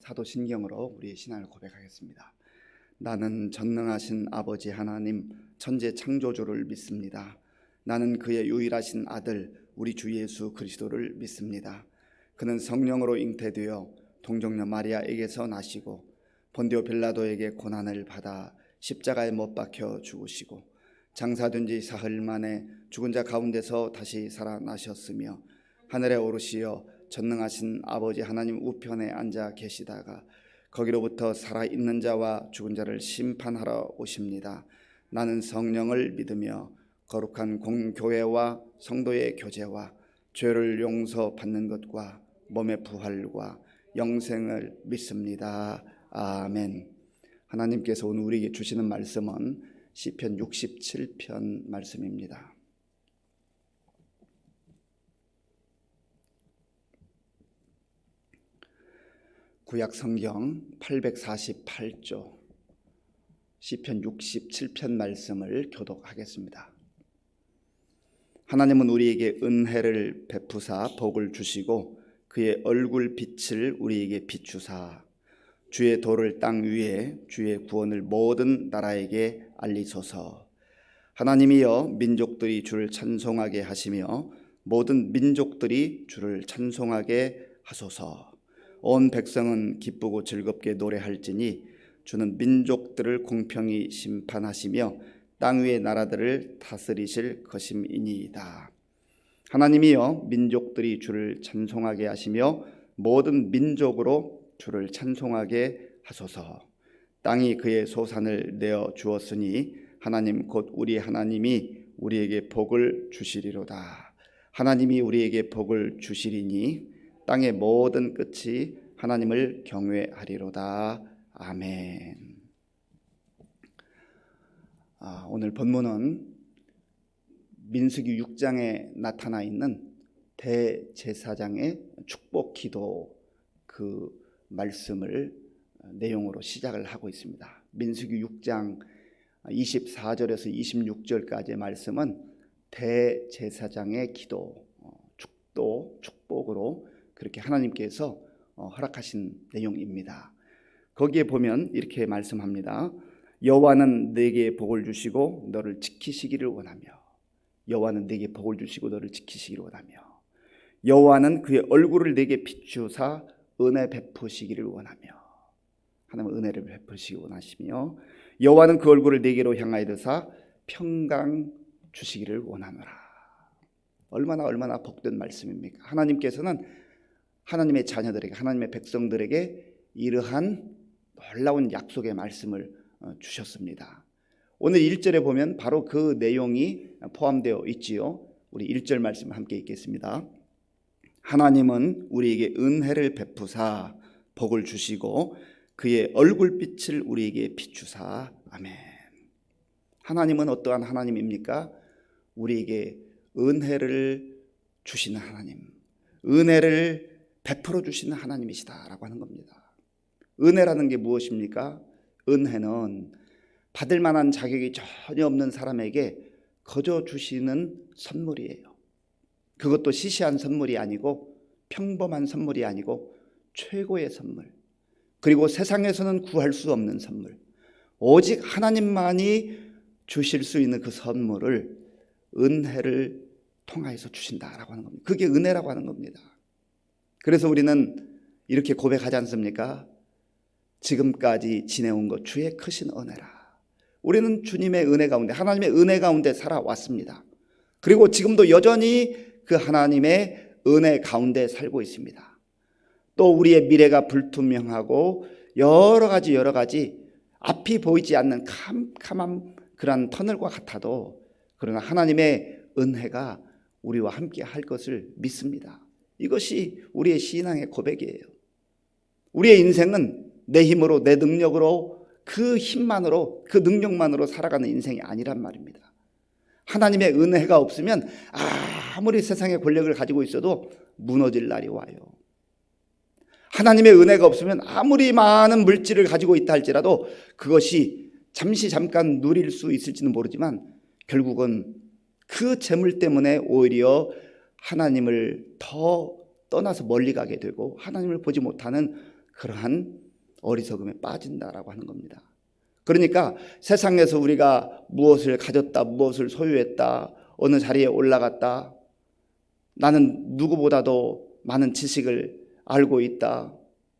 사도신경으로 우리의 신앙을 고백하겠습니다. 나는 전능하신 아버지 하나님 천재 창조주를 믿습니다. 나는 그의 유일하신 아들 우리 주 예수 그리스도를 믿습니다. 그는 성령으로 잉태되어 동정녀 마리아에게서 나시고 본디오 빌라도에게 고난을 받아 십자가에 못 박혀 죽으시고 장사된 지 사흘 만에 죽은 자 가운데서 다시 살아나셨으며 하늘에 오르시어 전능하신 아버지 하나님 우편에 앉아 계시다가 거기로부터 살아있는 자와 죽은 자를 심판하러 오십니다. 나는 성령을 믿으며 거룩한 공교회와 성도의 교제와 죄를 용서받는 것과 몸의 부활과 영생을 믿습니다. 아멘. 하나님께서 오늘 우리에게 주시는 말씀은 시편 67편 말씀입니다. 구약 성경 848조 시편 67편 말씀을 교독하겠습니다. 하나님은 우리에게 은혜를 베푸사 복을 주시고 그의 얼굴 빛을 우리에게 비추사 주의 도를 땅 위에 주의 구원을 모든 나라에게 알리소서. 하나님이여 민족들이 주를 찬송하게 하시며 모든 민족들이 주를 찬송하게 하소서. 온 백성은 기쁘고 즐겁게 노래할지니 주는 민족들을 공평히 심판하시며 땅 위의 나라들을 다스리실 것임이니이다. 하나님이여 민족들이 주를 찬송하게 하시며 모든 민족으로 주를 찬송하게 하소서. 땅이 그의 소산을 내어 주었으니 하나님 곧 우리 하나님이 우리에게 복을 주시리로다. 하나님이 우리에게 복을 주시리니 땅의 모든 끝이 하나님을 경외하리로다. 아멘. 오늘 본문은 민수기 6장에 나타나 있는 대제사장의 축복 기도 그 말씀을 내용으로 시작을 하고 있습니다. 민수기 6장 24절에서 26절까지의 말씀은 대제사장의 기도, 축복으로 그렇게 하나님께서 허락하신 내용입니다. 거기에 보면 이렇게 말씀합니다. 여호와는 내게 복을 주시고 너를 지키시기를 원하며, 여호와는 내게 복을 주시고 너를 지키시기를 원하며, 여호와는 그의 얼굴을 내게 비추사 은혜 베푸시기를 원하며, 하나님은 은혜를 베푸시기 원하시며, 여호와는 그 얼굴을 내게로 향하여 드사 평강 주시기를 원하노라. 얼마나 복된 말씀입니까? 하나님께서는 하나님의 자녀들에게, 하나님의 백성들에게 이러한 놀라운 약속의 말씀을 주셨습니다. 오늘 1절에 보면 바로 그 내용이 포함되어 있지요. 우리 1절 말씀 함께 읽겠습니다. 하나님은 우리에게 은혜를 베푸사 복을 주시고 그의 얼굴빛을 우리에게 비추사. 아멘. 하나님은 어떠한 하나님입니까? 우리에게 은혜를 주시는 하나님, 은혜를 베풀어 주시는 하나님이시다라고 하는 겁니다. 은혜라는 게 무엇입니까? 은혜는 받을 만한 자격이 전혀 없는 사람에게 거저 주시는 선물이에요. 그것도 시시한 선물이 아니고 평범한 선물이 아니고 최고의 선물, 그리고 세상에서는 구할 수 없는 선물, 오직 하나님만이 주실 수 있는 그 선물을 은혜를 통하여서 주신다라고 하는 겁니다. 그게 은혜라고 하는 겁니다. 그래서 우리는 이렇게 고백하지 않습니까? 지금까지 지내온 것 주의 크신 은혜라. 우리는 주님의 은혜 가운데, 하나님의 은혜 가운데 살아왔습니다. 그리고 지금도 여전히 그 하나님의 은혜 가운데 살고 있습니다. 또 우리의 미래가 불투명하고 여러 가지 앞이 보이지 않는 캄캄한 그런 터널과 같아도, 그러나 하나님의 은혜가 우리와 함께 할 것을 믿습니다. 이것이 우리의 신앙의 고백이에요. 우리의 인생은 내 힘으로, 내 능력으로, 그 힘만으로, 그 능력만으로 살아가는 인생이 아니란 말입니다. 하나님의 은혜가 없으면 아무리 세상의 권력을 가지고 있어도 무너질 날이 와요. 하나님의 은혜가 없으면 아무리 많은 물질을 가지고 있다 할지라도 그것이 잠깐 누릴 수 있을지는 모르지만 결국은 그 재물 때문에 오히려 하나님을 더 떠나서 멀리 가게 되고 하나님을 보지 못하는 그러한 어리석음에 빠진다라고 하는 겁니다. 그러니까 세상에서 우리가 무엇을 가졌다, 무엇을 소유했다, 어느 자리에 올라갔다, 나는 누구보다도 많은 지식을 알고 있다,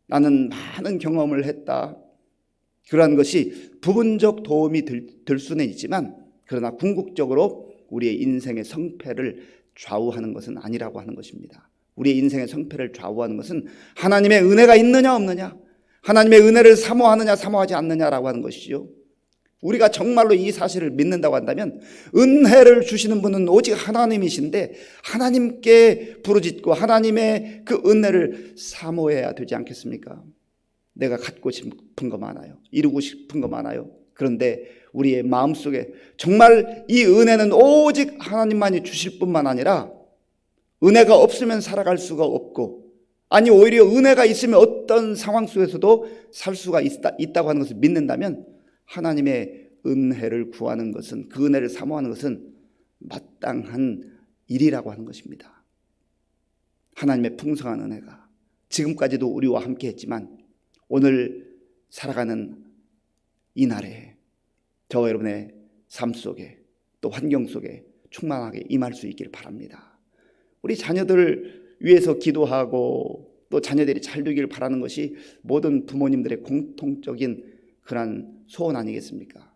나는 많은 경험을 했다, 그러한 것이 부분적 도움이 될 수는 있지만 그러나 궁극적으로 우리의 인생의 성패를 좌우하는 것은 아니라고 하는 것입니다. 우리의 인생의 성패를 좌우하는 것은 하나님의 은혜가 있느냐 없느냐, 하나님의 은혜를 사모하느냐 사모하지 않느냐라고 하는 것이죠. 우리가 정말로 이 사실을 믿는다고 한다면 은혜를 주시는 분은 오직 하나님이신데 하나님께 부르짖고 하나님의 그 은혜를 사모해야 되지 않겠습니까? 내가 갖고 싶은 거 많아요. 이루고 싶은 거 많아요. 그런데 우리의 마음속에 정말 이 은혜는 오직 하나님만이 주실 뿐만 아니라 은혜가 없으면 살아갈 수가 없고, 아니 오히려 은혜가 있으면 어떤 상황 속에서도 살 수가 있다고 하는 것을 믿는다면 하나님의 은혜를 구하는 것은, 그 은혜를 사모하는 것은 마땅한 일이라고 하는 것입니다. 하나님의 풍성한 은혜가 지금까지도 우리와 함께 했지만 오늘 살아가는 이 날에 저와 여러분의 삶 속에 또 환경 속에 충만하게 임할 수 있기를 바랍니다. 우리 자녀들을 위해서 기도하고 또 자녀들이 잘 되기를 바라는 것이 모든 부모님들의 공통적인 그런 소원 아니겠습니까?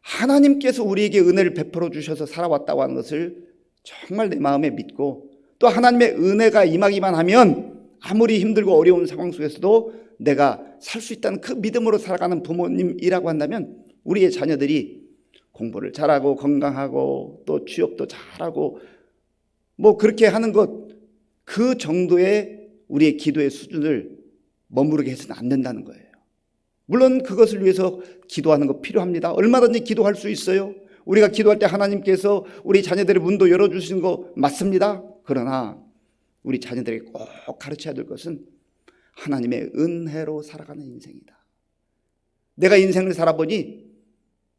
하나님께서 우리에게 은혜를 베풀어 주셔서 살아왔다고 하는 것을 정말 내 마음에 믿고, 또 하나님의 은혜가 임하기만 하면 아무리 힘들고 어려운 상황 속에서도 내가 살 수 있다는 그 믿음으로 살아가는 부모님이라고 한다면 우리의 자녀들이 공부를 잘하고 건강하고 또 취업도 잘하고 뭐 그렇게 하는 것, 그 정도의 우리의 기도의 수준을 머무르게 해서는 안 된다는 거예요. 물론 그것을 위해서 기도하는 거 필요합니다. 얼마든지 기도할 수 있어요. 우리가 기도할 때 하나님께서 우리 자녀들의 문도 열어주시는 거 맞습니다. 그러나 우리 자녀들에게 꼭 가르쳐야 될 것은 하나님의 은혜로 살아가는 인생이다. 내가 인생을 살아보니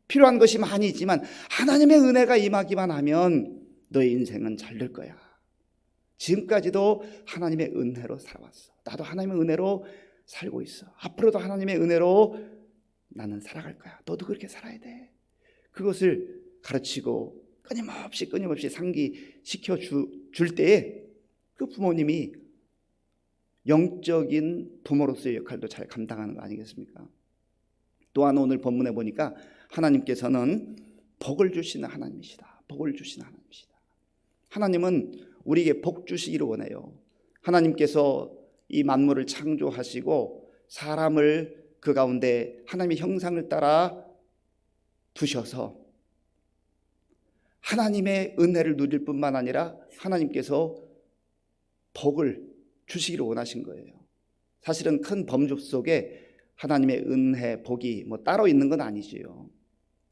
필요한 것이 많이 있지만 하나님의 은혜가 임하기만 하면 너의 인생은 잘 될 거야. 지금까지도 하나님의 은혜로 살아왔어. 나도 하나님의 은혜로 살고 있어. 앞으로도 하나님의 은혜로 나는 살아갈 거야. 너도 그렇게 살아야 돼. 그것을 가르치고 끊임없이 상기시켜 줄 때에 그 부모님이 영적인 부모로서의 역할도 잘 감당하는 거 아니겠습니까? 또한 오늘 본문에 보니까 하나님께서는 복을 주시는 하나님이시다. 복을 주시는 하나님이시다. 하나님은 우리에게 복 주시기를 원해요. 하나님께서 이 만물을 창조하시고 사람을 그 가운데 하나님의 형상을 따라 두셔서 하나님의 은혜를 누릴 뿐만 아니라 하나님께서 복을 주시기를 원하신 거예요. 사실은 큰 범주 속에 하나님의 은혜, 복이 뭐 따로 있는 건 아니지요.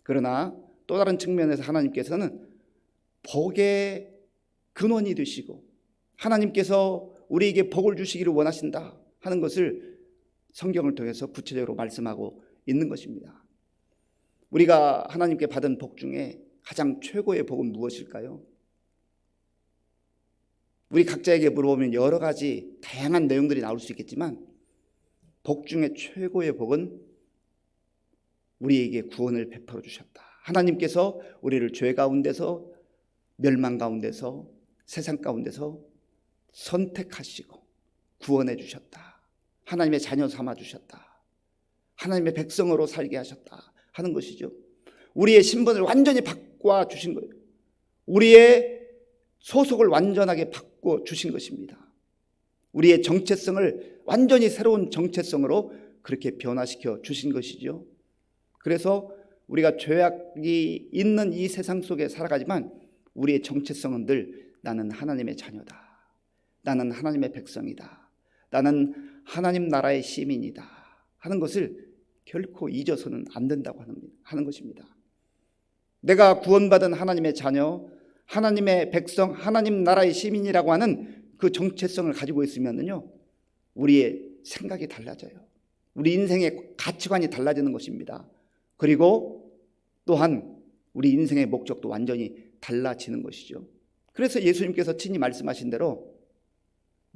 그러나 또 다른 측면에서 하나님께서는 복의 근원이 되시고 하나님께서 우리에게 복을 주시기를 원하신다 하는 것을 성경을 통해서 구체적으로 말씀하고 있는 것입니다. 우리가 하나님께 받은 복 중에 가장 최고의 복은 무엇일까요? 우리 각자에게 물어보면 여러 가지 다양한 내용들이 나올 수 있겠지만 복 중에 최고의 복은 우리에게 구원을 베풀어 주셨다. 하나님께서 우리를 죄 가운데서, 멸망 가운데서, 세상 가운데서 선택하시고 구원해 주셨다. 하나님의 자녀 삼아 주셨다. 하나님의 백성으로 살게 하셨다 하는 것이죠. 우리의 신분을 완전히 바꿔 주신 거예요. 우리의 소속을 완전하게 바꿔 주신 것입니다. 우리의 정체성을 완전히 새로운 정체성으로 그렇게 변화시켜 주신 것이죠. 그래서 우리가 죄악이 있는 이 세상 속에 살아가지만 우리의 정체성은 늘 나는 하나님의 자녀다. 나는 하나님의 백성이다. 나는 하나님 나라의 시민이다 하는 것을 결코 잊어서는 안 된다고 하는 것입니다. 내가 구원받은 하나님의 자녀, 하나님의 백성, 하나님 나라의 시민이라고 하는 그 정체성을 가지고 있으면요, 우리의 생각이 달라져요. 우리 인생의 가치관이 달라지는 것입니다. 그리고 또한 우리 인생의 목적도 완전히 달라지는 것이죠. 그래서 예수님께서 친히 말씀하신 대로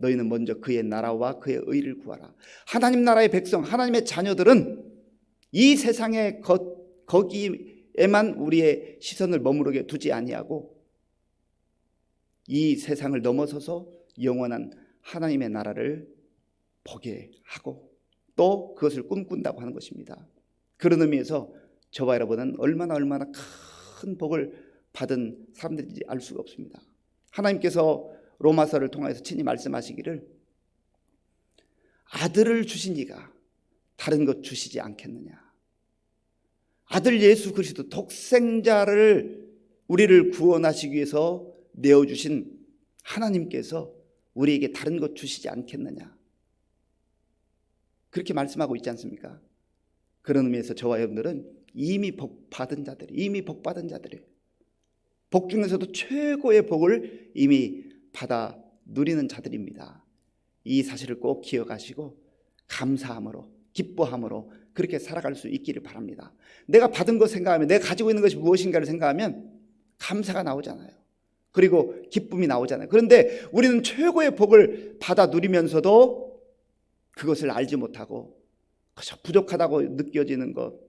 너희는 먼저 그의 나라와 그의 의를 구하라. 하나님 나라의 백성, 하나님의 자녀들은 이 세상의 거기에만 우리의 시선을 머무르게 두지 아니하고 이 세상을 넘어서서 영원한 하나님의 나라를 보게 하고 또 그것을 꿈꾼다고 하는 것입니다. 그런 의미에서 저와 여러분은 얼마나 큰 복을 받은 사람들인지 알 수가 없습니다. 하나님께서 로마서를 통해서 친히 말씀하시기를 아들을 주신 이가 다른 것 주시지 않겠느냐. 아들 예수 그리스도 독생자를 우리를 구원하시기 위해서 내어주신 하나님께서 우리에게 다른 것 주시지 않겠느냐. 그렇게 말씀하고 있지 않습니까? 그런 의미에서 저와 여러분들은 이미 복받은 자들이에요. 복 중에서도 최고의 복을 이미 받아 누리는 자들입니다. 이 사실을 꼭 기억하시고 감사함으로 기뻐함으로 그렇게 살아갈 수 있기를 바랍니다. 내가 받은 것 생각하면, 내가 가지고 있는 것이 무엇인가를 생각하면 감사가 나오잖아요. 그리고 기쁨이 나오잖아요. 그런데 우리는 최고의 복을 받아 누리면서도 그것을 알지 못하고 그저 부족하다고 느껴지는 것,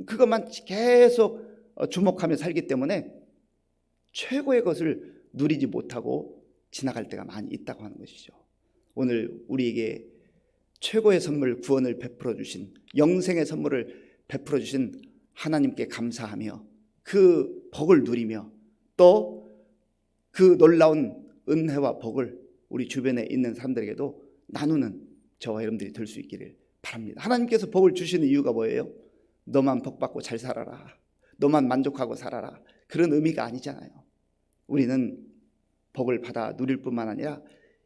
그것만 계속 주목하며 살기 때문에 최고의 것을 누리지 못하고 지나갈 때가 많이 있다고 하는 것이죠. 오늘 우리에게 최고의 선물, 구원을 베풀어 주신, 영생의 선물을 베풀어 주신 하나님께 감사하며 그 복을 누리며 또 그 놀라운 은혜와 복을 우리 주변에 있는 사람들에게도 나누는 저와 여러분들이 될 수 있기를 바랍니다. 하나님께서 복을 주시는 이유가 뭐예요? 너만 복받고 잘 살아라, 너만 만족하고 살아라, 그런 의미가 아니잖아요. 우리는 복을 받아 누릴 뿐만 아니라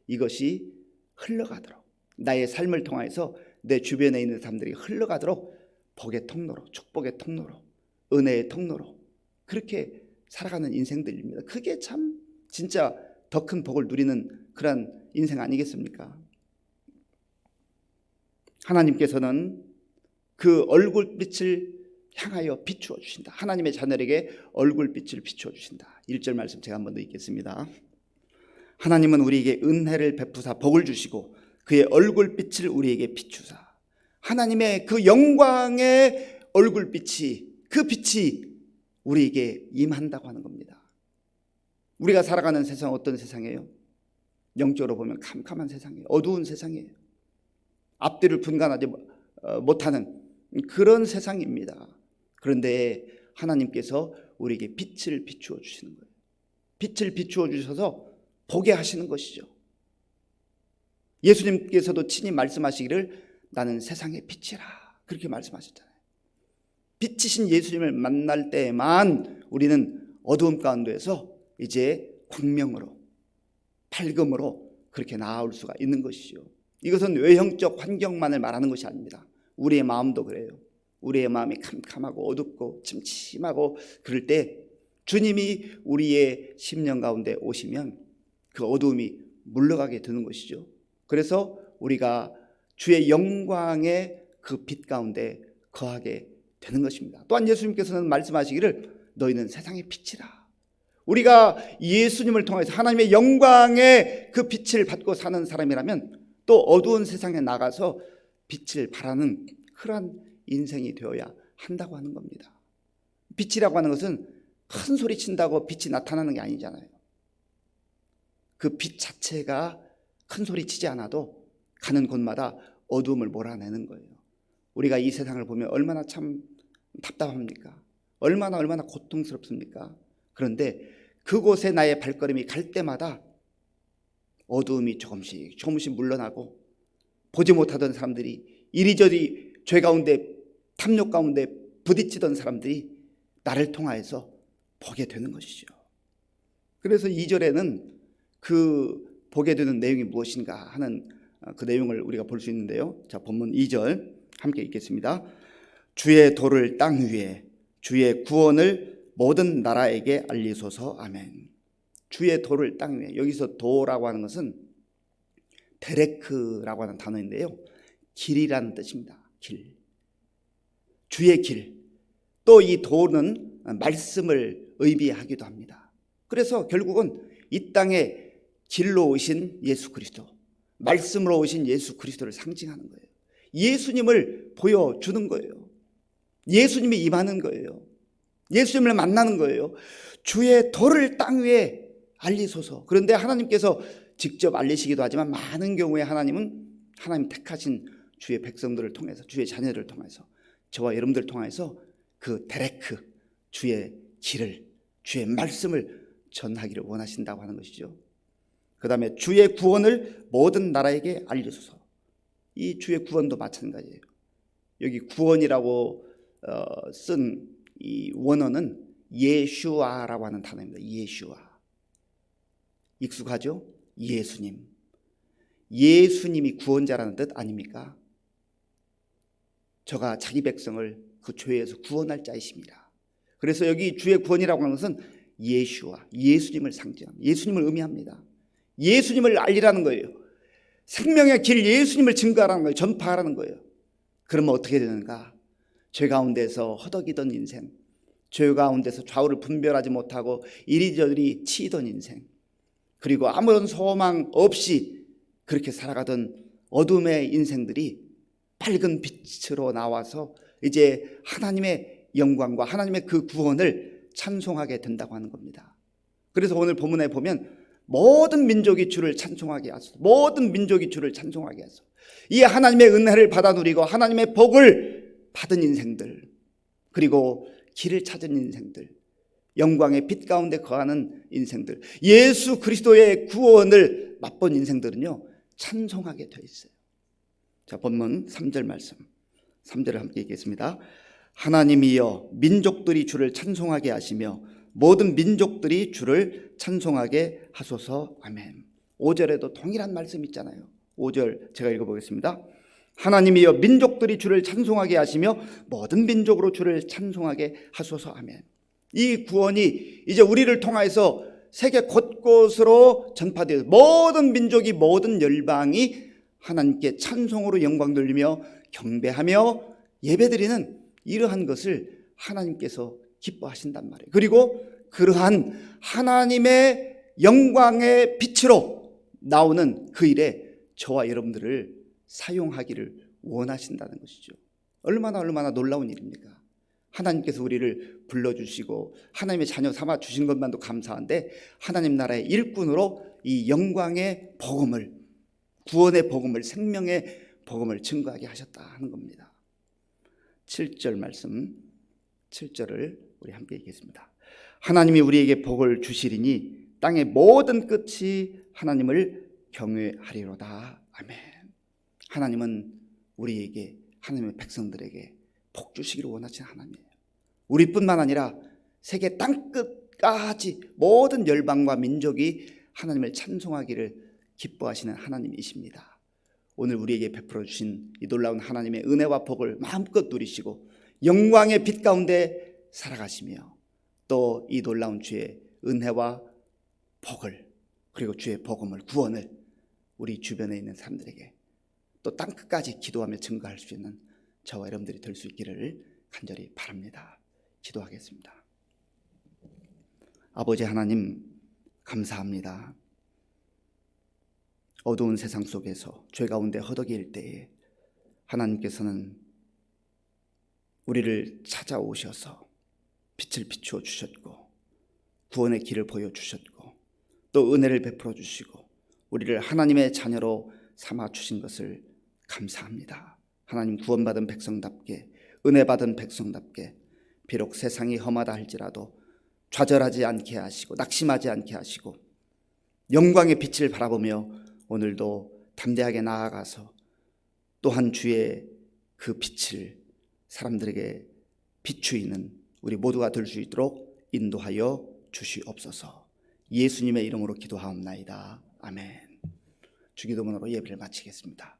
이것이 흘러가도록, 나의 삶을 통해서 내 주변에 있는 사람들이 흘러가도록 복의 통로로, 축복의 통로로, 은혜의 통로로 그렇게 살아가는 인생들입니다. 그게 참 진짜 더 큰 복을 누리는 그런 인생 아니겠습니까? 하나님께서는 그 얼굴빛을 향하여 비추어 주신다. 하나님의 자녀에게 얼굴빛을 비추어 주신다. 1절 말씀 제가 한번 더 읽겠습니다. 하나님은 우리에게 은혜를 베푸사 복을 주시고 그의 얼굴빛을 우리에게 비추사. 하나님의 그 영광의 얼굴빛이, 그 빛이 우리에게 임한다고 하는 겁니다. 우리가 살아가는 세상은 어떤 세상이에요? 영적으로 보면 캄캄한 세상이에요. 어두운 세상이에요. 앞뒤를 분간하지 못하는 그런 세상입니다. 그런데 하나님께서 우리에게 빛을 비추어 주시는 거예요. 빛을 비추어 주셔서 보게 하시는 것이죠. 예수님께서도 친히 말씀하시기를 나는 세상의 빛이라 그렇게 말씀하셨잖아요. 빛이신 예수님을 만날 때에만 우리는 어두움 가운데에서 이제 광명으로, 밝음으로 그렇게 나아올 수가 있는 것이죠. 이것은 외형적 환경만을 말하는 것이 아닙니다. 우리의 마음도 그래요. 우리의 마음이 캄캄하고 어둡고 침침하고 그럴 때 주님이 우리의 심령 가운데 오시면 그 어두움이 물러가게 되는 것이죠. 그래서 우리가 주의 영광의 그 빛 가운데 거하게 되는 것입니다. 또한 예수님께서는 말씀하시기를 너희는 세상의 빛이라. 우리가 예수님을 통해서 하나님의 영광의 그 빛을 받고 사는 사람이라면 또 어두운 세상에 나가서 빛을 발하는 그러한 인생이 되어야 한다고 하는 겁니다. 빛이라고 하는 것은 큰 소리 친다고 빛이 나타나는 게 아니잖아요. 그 빛 자체가 큰 소리 치지 않아도 가는 곳마다 어두움을 몰아내는 거예요. 우리가 이 세상을 보면 얼마나 참 답답합니까? 얼마나 고통스럽습니까? 그런데 그곳에 나의 발걸음이 갈 때마다 어두움이 조금씩 물러나고 보지 못하던 사람들이 이리저리 죄 가운데 탐욕 가운데 부딪히던 사람들이 나를 통하여서 보게 되는 것이죠. 그래서 2절에는 그 보게 되는 내용이 무엇인가 하는 그 내용을 우리가 볼 수 있는데요. 자, 본문 2절 함께 읽겠습니다. 주의 도를 땅 위에, 주의 구원을 모든 나라에게 알리소서. 아멘. 주의 도를 땅 위에. 여기서 도라고 하는 것은 데레크라고 하는 단어인데요, 길이라는 뜻입니다. 길, 주의 길. 또 이 도는 말씀을 의미하기도 합니다. 그래서 결국은 이 땅에 길로 오신 예수 그리스도, 말씀으로 오신 예수 그리스도를 상징하는 거예요. 예수님을 보여주는 거예요. 예수님이 임하는 거예요. 예수님을 만나는 거예요. 주의 도를 땅 위에 알리소서. 그런데 하나님께서 직접 알리시기도 하지만 많은 경우에 하나님 택하신 주의 백성들을 통해서, 주의 자녀들을 통해서, 저와 여러분들을 통해서 그 데레크, 주의 길을, 주의 말씀을 전하기를 원하신다고 하는 것이죠. 그 다음에 주의 구원을 모든 나라에게 알려소서. 이 주의 구원도 마찬가지예요. 여기 구원이라고 쓴 이 원어는 예슈아라고 하는 단어입니다. 예슈아. 익숙하죠? 예수님. 예수님이 구원자라는 뜻 아닙니까? 저가 자기 백성을 그 죄에서 구원할 자이십니다. 그래서 여기 주의 구원이라고 하는 것은 예슈아, 예수님을 상징합니다. 예수님을 의미합니다. 예수님을 알리라는 거예요. 생명의 길 예수님을 증거하라는 거예요. 전파하라는 거예요. 그러면 어떻게 되는가? 죄 가운데서 허덕이던 인생, 죄 가운데서 좌우를 분별하지 못하고 이리저리 치이던 인생, 그리고 아무런 소망 없이 그렇게 살아가던 어둠의 인생들이 밝은 빛으로 나와서 이제 하나님의 영광과 하나님의 그 구원을 찬송하게 된다고 하는 겁니다. 그래서 오늘 본문에 보면 모든 민족이 주를 찬송하게 하소서. 모든 민족이 주를 찬송하게 하소서. 이 하나님의 은혜를 받아 누리고 하나님의 복을 받은 인생들, 그리고 길을 찾은 인생들, 영광의 빛 가운데 거하는 인생들, 예수 그리스도의 구원을 맛본 인생들은요 찬송하게 되어 있어요. 자, 본문 3절 말씀, 3절을 함께 읽겠습니다. 하나님이여 민족들이 주를 찬송하게 하시며 모든 민족들이 주를 찬송하게 하소서. 아멘. 5절에도 동일한 말씀이 있잖아요. 5절 제가 읽어보겠습니다. 하나님이여 민족들이 주를 찬송하게 하시며 모든 민족으로 주를 찬송하게 하소서. 아멘. 이 구원이 이제 우리를 통해서 세계 곳곳으로 전파되어 모든 민족이, 모든 열방이 하나님께 찬송으로 영광 돌리며 경배하며 예배드리는 이러한 것을 하나님께서 기뻐하신단 말이에요. 그리고 그러한 하나님의 영광의 빛으로 나오는 그 일에 저와 여러분들을 사용하기를 원하신다는 것이죠. 얼마나 놀라운 일입니까? 하나님께서 우리를 불러주시고 하나님의 자녀 삼아 주신 것만도 감사한데 하나님 나라의 일꾼으로 이 영광의 복음을, 구원의 복음을, 생명의 복음을 증거하게 하셨다 하는 겁니다. 7절 말씀, 7절을 우리 함께 읽겠습니다. 하나님이 우리에게 복을 주시리니 땅의 모든 끝이 하나님을 경외하리로다. 아멘. 하나님은 우리에게, 하나님의 백성들에게 복 주시기를 원하시는 하나님이에요. 우리뿐만 아니라 세계 땅끝까지 모든 열방과 민족이 하나님을 찬송하기를 기뻐하시는 하나님이십니다. 오늘 우리에게 베풀어 주신 이 놀라운 하나님의 은혜와 복을 마음껏 누리시고 영광의 빛 가운데 살아가시며 또 이 놀라운 주의 은혜와 복을, 그리고 주의 복음을, 구원을 우리 주변에 있는 사람들에게 또 땅끝까지 기도하며 증거할 수 있는 저와 여러분들이 될 수 있기를 간절히 바랍니다. 기도하겠습니다. 아버지 하나님, 감사합니다. 어두운 세상 속에서 죄 가운데 허덕일 때에 하나님께서는 우리를 찾아오셔서 빛을 비추어 주셨고 구원의 길을 보여주셨고 또 은혜를 베풀어 주시고 우리를 하나님의 자녀로 삼아 주신 것을 감사합니다. 하나님, 구원받은 백성답게, 은혜받은 백성답게 비록 세상이 험하다 할지라도 좌절하지 않게 하시고 낙심하지 않게 하시고 영광의 빛을 바라보며 오늘도 담대하게 나아가서 또한 주의 그 빛을 사람들에게 비추이는 우리 모두가 될 수 있도록 인도하여 주시옵소서. 예수님의 이름으로 기도하옵나이다. 아멘. 주기도문으로 예배를 마치겠습니다.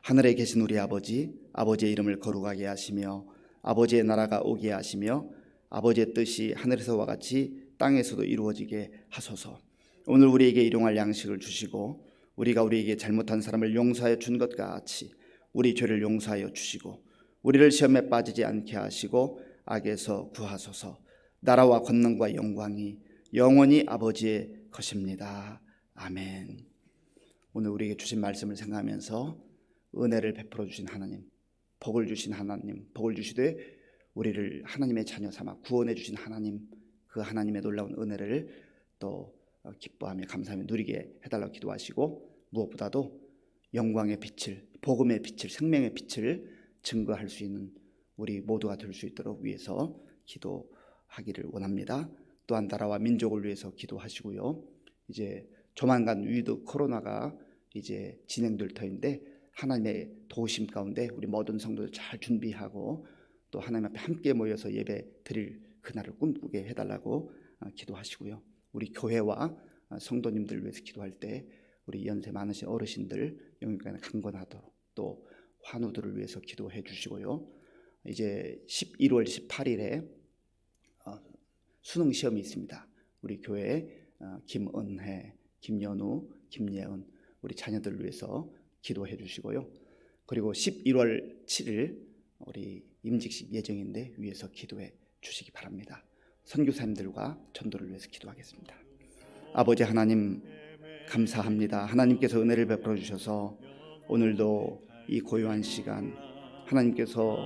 하늘에 계신 우리 아버지, 아버지의 이름을 거룩하게 하시며 아버지의 나라가 오게 하시며 아버지의 뜻이 하늘에서와 같이 땅에서도 이루어지게 하소서. 오늘 우리에게 일용할 양식을 주시고 우리가 우리에게 잘못한 사람을 용서하여 준 것과 같이 우리 죄를 용서하여 주시고 우리를 시험에 빠지지 않게 하시고 악에서 구하소서. 나라와 권능과 영광이 영원히 아버지의 것입니다. 아멘. 오늘 우리에게 주신 말씀을 생각하면서 은혜를 베풀어 주신 하나님, 복을 주신 하나님, 복을 주시되 우리를 하나님의 자녀 삼아 구원해 주신 하나님, 그 하나님의 놀라운 은혜를 또 기뻐하며 감사하며 누리게 해달라고 기도하시고, 무엇보다도 영광의 빛을, 복음의 빛을, 생명의 빛을 증거할 수 있는 우리 모두가 될 수 있도록 위해서 기도하기를 원합니다. 또한 나라와 민족을 위해서 기도하시고요. 이제 조만간 위드 코로나가 이제 진행될 터인데 하나님의 도우심 가운데 우리 모든 성도들 잘 준비하고 또 하나님 앞에 함께 모여서 예배 드릴 그날을 꿈꾸게 해달라고 기도하시고요. 우리 교회와 성도님들 위해서 기도할 때 우리 연세 많으신 어르신들 영육간에 강건하도록 또 환우들을 위해서 기도해 주시고요. 이제 11월 18일에 수능 시험이 있습니다. 우리 교회 김은혜, 김연우, 김예은 우리 자녀들을 위해서 기도해 주시고요. 그리고 11월 7일 우리 임직식 예정인데 위해서 기도해 주시기 바랍니다. 선교사님들과 전도를 위해서 기도하겠습니다. 아버지 하나님 감사합니다. 하나님께서 은혜를 베풀어 주셔서 오늘도 이 고요한 시간 하나님께서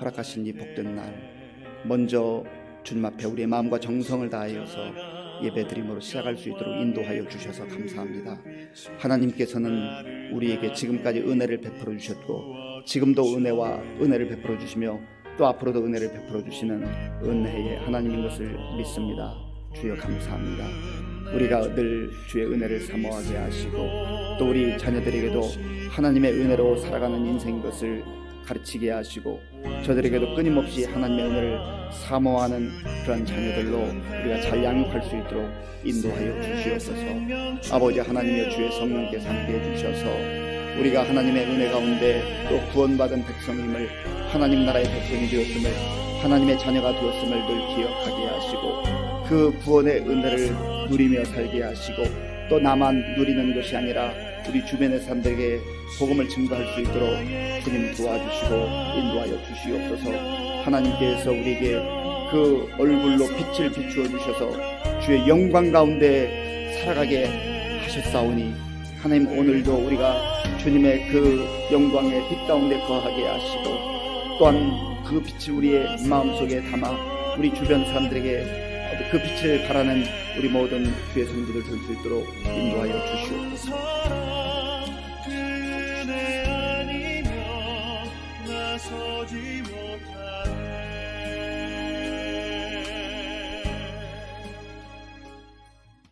허락하신 이 복된 날 먼저 주님 앞에 우리의 마음과 정성을 다하여서 예배드림으로 시작할 수 있도록 인도하여 주셔서 감사합니다. 하나님께서는 우리에게 지금까지 은혜를 베풀어 주셨고 지금도 은혜를 베풀어 주시며 또 앞으로도 은혜를 베풀어 주시는 은혜의 하나님인 것을 믿습니다. 주여 감사합니다. 우리가 늘 주의 은혜를 사모하게 하시고 또 우리 자녀들에게도 하나님의 은혜로 살아가는 인생인 것을 가르치게 하시고 저들에게도 끊임없이 하나님의 은혜를 사모하는 그런 자녀들로 우리가 잘 양육할 수 있도록 인도하여 주시옵소서. 아버지 하나님의 주의 성령께서 함께해 주셔서 우리가 하나님의 은혜 가운데 또 구원받은 백성임을, 하나님 나라의 백성이 되었음을, 하나님의 자녀가 되었음을 늘 기억하게 하시고 그 구원의 은혜를 누리며 살게 하시고 또 나만 누리는 것이 아니라 우리 주변의 사람들에게 복음을 증거할 수 있도록 주님 도와주시고 인도하여 주시옵소서. 하나님께서 우리에게 그 얼굴로 빛을 비추어 주셔서 주의 영광 가운데 살아가게 하셨사오니 하나님 오늘도 우리가 주님의 그 영광의 빛 가운데 거하게 하시고 또한 그 빛을 우리의 마음속에 담아 우리 주변 사람들에게 그 빛을 바라는 우리 모든 주의 성도들 될 수 있도록 인도하여 주시옵소서. 그네 아니면 나서지